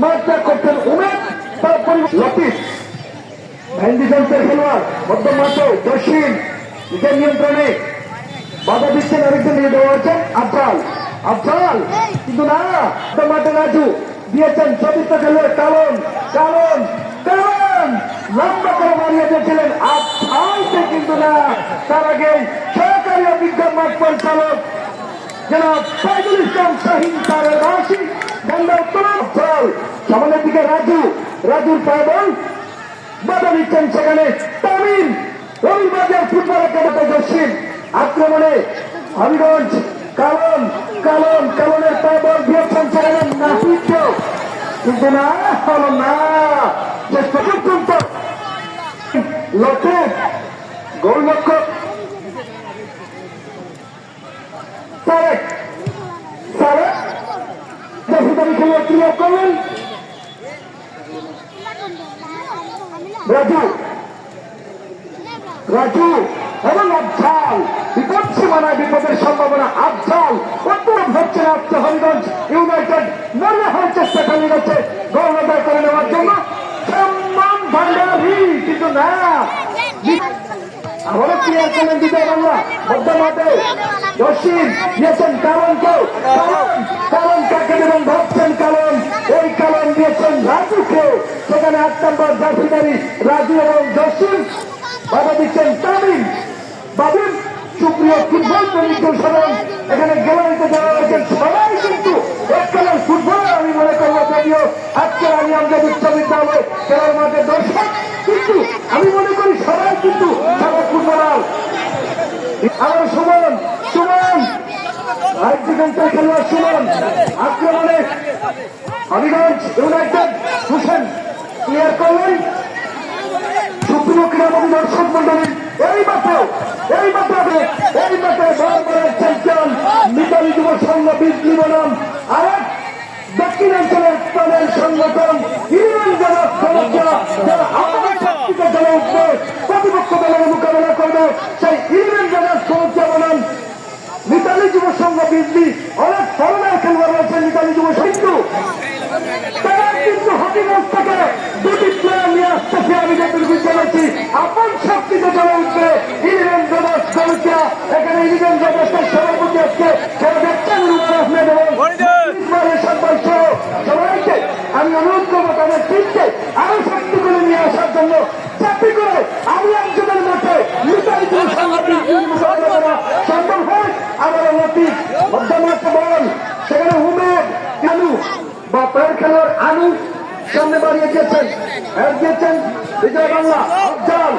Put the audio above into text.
মাঠটা করতেন উমেদ, তারপরে লতিফ ভ্যান্ডিজেন্সের খেলোয়াড় মধ্য মাঠে জসিম নিজের নিয়ন্ত্রণে বাধা দিচ্ছেন, আরেকজন নিয়ে দেওয়া হচ্ছেন আফজাল। আফজাল কিন্তু না, মাঠে রাজু দিয়েছেন চতুর্থ খেলোয়াড় কালন। কালন কালন লম্বা করে মারিয়ে দিয়েছিলেন আফজালকে, কিন্তু না, তার আগে সহকারী অভিজ্ঞান মাঠ পরিচালক জনাব সাইদুল ইসলাম শাহিন তারের বাসী ডান্ডা উত্তর আফজাল। সামনের দিকে রাজু, রাজুর পায় বল, বাধা দিচ্ছেন সেখানে তামিম। রবিবাজার ফুটবল একাডেমি জসিম আক্রমণে হবিগঞ্জ কালন। কালন কালনের পায় বল দিয়েছেন সেখানে নাহিদ, কিন্তু না হলো না, চেষ্টা পর্যন্ত লতিফ গোলরক্ষক সারেক সারেক দেশিদারি খেলে ক্লিয়ার করলেন রাজু। রাজু এবং আফজাল বিপদ সীমানায়, বিপদের সম্ভাবনা। আফজাল উত্তর হচ্ছে না, হবিগঞ্জ ইউনাইটেড মনে হওয়ার চেষ্টা চালিয়ে যাচ্ছে গোল আদায় করে নেওয়ার জন্য সম্মান ভান্ডারী, কিন্তু না, আবারও ক্লিয়ার করলেন বিজয় বাংলা মধ্য মাঠে জসিম দিয়েছেন কালনকে। কালন কালন কাকে দেবেন ভাবছেন, কালন ওই কালন দিয়েছেন রাজুকে, সেখানে ৮ নম্বর জার্সিধারী রাজু এবং জসিম বাধা দিচ্ছেন তামিম। বাবুল সুপ্রিয় ফুটবল প্রেমিকদের সবাই এখানে গ্যালারিতে যারা রয়েছেন সবাই কিন্তু এককালের ফুটবলার আমি মনে করবো, যদিও আজকের আমি আমাদের উচ্চ বিদ্যালয় খেলার মাঠে দর্শক, কিন্তু আমি মনে করি সবাই কিন্তু সবাই ফুটবলার। আমার সুমন, সুমন আরেকদিকে খেলোয়াড় সুমন আক্রমণে হবিগঞ্জ ইউনাইটেড হোসেন ক্লিয়ার করলেন। সুপ্রিয় ক্রীড়ামন্ত্রী দর্শক মন্ডলী, এই মাঠে বারবারের চ্যাম্পিয়ন মিতালি যুব সংঘ বিজলি বনাম আরেক দক্ষিণাঞ্চলের দলের সংগঠন ইউনিয়ন জেলা সমস্যা, যারা আমাদের শক্তিকে জ্বলে উঠবে, প্রতিপক্ষ দলের মোকাবেলা করবে, সেই ইউনিয়ন জেলার সমস্যা বনাম মিতালি যুব সংঘ বিজলি। অনেক ধরনের খেলোয়াড় রয়েছে মিতালি যুব সংঘ, তারা কিন্তু হবিগঞ্জ থেকে দুটি প্লেয়ার নিয়ে আসতেছে। আমি যতটুকু জেনেছি আপন শক্তিতে জ্বলে উঠবে ইউনিয়ন জেলা সমস্যা। এখানে ইউনিয়ন জেলার সভাপতি আজকে যারা দেখছেন রুমান আহমেদ এবং সবাইকে আমি অনুরোধ করবো তাদের টিমকে আরো শক্তি করে নিয়ে আসার জন্য, চাকরি করে আমি একজনের মাঠে মিতালি যুব সংঘ সম্ভব হয়। আবার লতিফ মধ্য মাঠে বল, সেখানে উমেদ আনু বা প্রায় খেলোয়াড় আনু সামনে বাড়িয়ে দিয়েছেন, দিয়েছেন বিজয় বাংলা আফজাল।